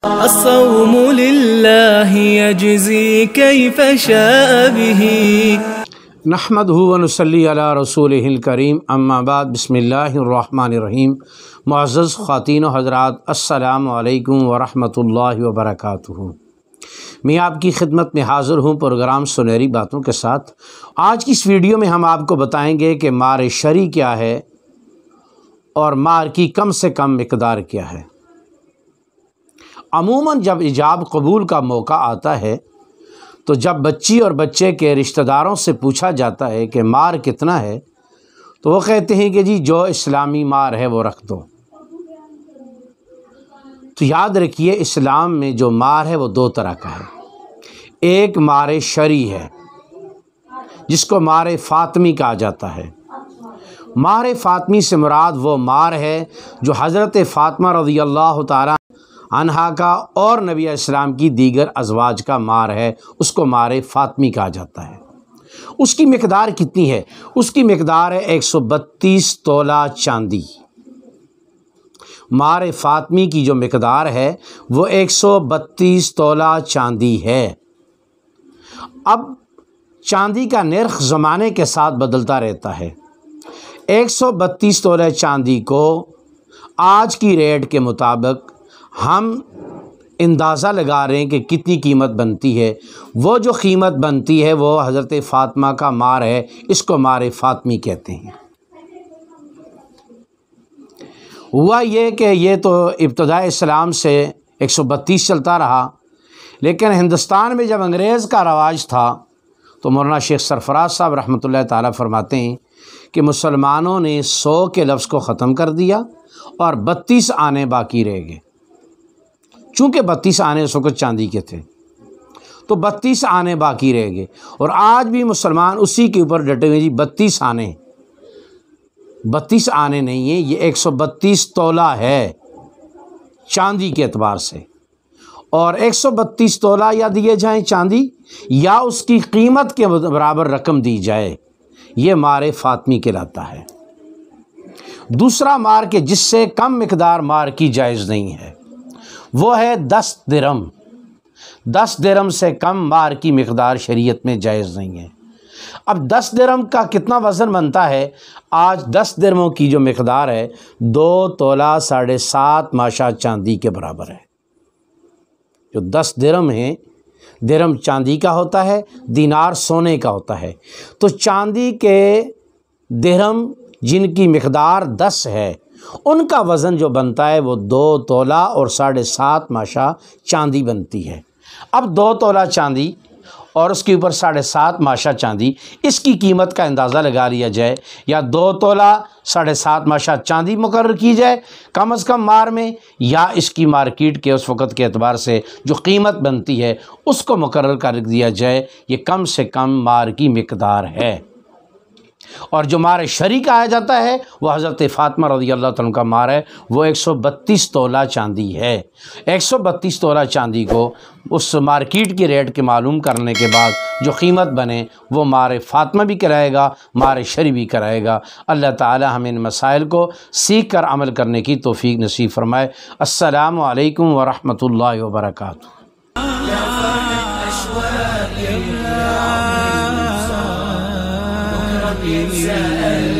الصوم لله يجزي كيف شاء به نحمدہ ونصلی علی رسولہ الکریم اما بعد بسم اللہ الرحمن الرحیم۔ معزز خواتین و حضرات، السلام علیکم ورحمۃ اللہ وبرکاتہ۔ میں آپ کی خدمت میں حاضر ہوں پروگرام سنہری باتوں کے ساتھ۔ آج کی اس ویڈیو میں ہم آپ کو بتائیں گے کہ مار شرعی کیا ہے اور مار کی کم سے کم مقدار کیا ہے۔ عموماً جب ایجاب قبول کا موقع آتا ہے تو جب بچی اور بچے کے رشتہ داروں سے پوچھا جاتا ہے کہ مار کتنا ہے تو وہ کہتے ہیں کہ جی جو اسلامی مار ہے وہ رکھ دو۔ تو یاد رکھیے، اسلام میں جو مار ہے وہ دو طرح کا ہے۔ ایک مار شرعی ہے جس کو مار فاطمی کہا جاتا ہے۔ مار فاطمی سے مراد وہ مار ہے جو حضرت فاطمہ رضی اللہ تعالیٰ عنہا کا اور نبی علیہ السلام کی دیگر ازواج کا مار ہے، اس کو مار فاطمی کہا جاتا ہے۔ اس کی مقدار کتنی ہے؟ اس کی مقدار ہے 132 تولہ چاندی۔ مار فاطمی کی جو مقدار ہے وہ 132 تولہ چاندی ہے۔ اب چاندی کا نرخ زمانے کے ساتھ بدلتا رہتا ہے۔ 132 تولہ چاندی کو آج کی ریٹ کے مطابق ہم اندازہ لگا رہے ہیں کہ کتنی قیمت بنتی ہے۔ وہ جو قیمت بنتی ہے وہ حضرت فاطمہ کا مار ہے، اس کو مار فاطمی کہتے ہیں۔ ہوا یہ کہ یہ تو ابتداء اسلام سے 132 چلتا رہا، لیکن ہندوستان میں جب انگریز کا رواج تھا تو مولانا شیخ سرفراز صاحب رحمۃ اللہ تعالیٰ فرماتے ہیں کہ مسلمانوں نے 100 کے لفظ کو ختم کر دیا اور 32 آنے باقی رہ گئے۔ چونکہ 32 آنے اس وقت چاندی کے تھے تو 32 آنے باقی رہ گئے، اور آج بھی مسلمان اسی کے اوپر ڈٹے ہوئے، جی 32 آنے، 32 آنے نہیں ہیں، یہ 132 تولہ ہے چاندی کے اعتبار سے، اور 132 تولہ یا دیے جائیں چاندی یا اس کی قیمت کے برابر رقم دی جائے، یہ مار فاطمی کہلاتا ہے۔ دوسرا مار کہ جس سے کم مقدار مار کی جائز نہیں ہے وہ ہے 10 درہم۔ 10 درہم سے کم مار کی مقدار شریعت میں جائز نہیں ہے۔ اب 10 درہم کا کتنا وزن بنتا ہے؟ آج 10 درہموں کی جو مقدار ہے 2 تولہ 7.5 ماشا چاندی کے برابر ہے۔ جو 10 درہم ہیں، درہم چاندی کا ہوتا ہے، دینار سونے کا ہوتا ہے، تو چاندی کے درہم جن کی مقدار 10 ہے ان کا وزن جو بنتا ہے وہ 2 تولہ اور 7.5 ماشا چاندی بنتی ہے۔ اب 2 تولہ چاندی اور اس کے اوپر 7.5 ماشا چاندی، اس کی قیمت کا اندازہ لگا لیا جائے، یا 2 تولہ 7.5 ماشا چاندی مقرر کی جائے کم از کم مار میں، یا اس کی مارکیٹ کے اس وقت کے اعتبار سے جو قیمت بنتی ہے اس کو مقرر کر دیا جائے، یہ کم سے کم مار کی مقدار ہے۔ اور جو مار شرعی کہا جاتا ہے وہ حضرت فاطمہ رضی اللہ تعالیٰ کا مار ہے، وہ 132 تولہ چاندی ہے۔ 132 تولہ چاندی کو اس مارکیٹ کی ریٹ کے معلوم کرنے کے بعد جو قیمت بنے وہ مار فاطمہ بھی کرائے گا، مار شرعی بھی کرائے گا۔ اللہ تعالی ہمیں ان مسائل کو سیکھ کر عمل کرنے کی توفیق نصیب فرمائے۔ السلام علیکم ورحمۃ اللہ وبرکاتہ۔ سأل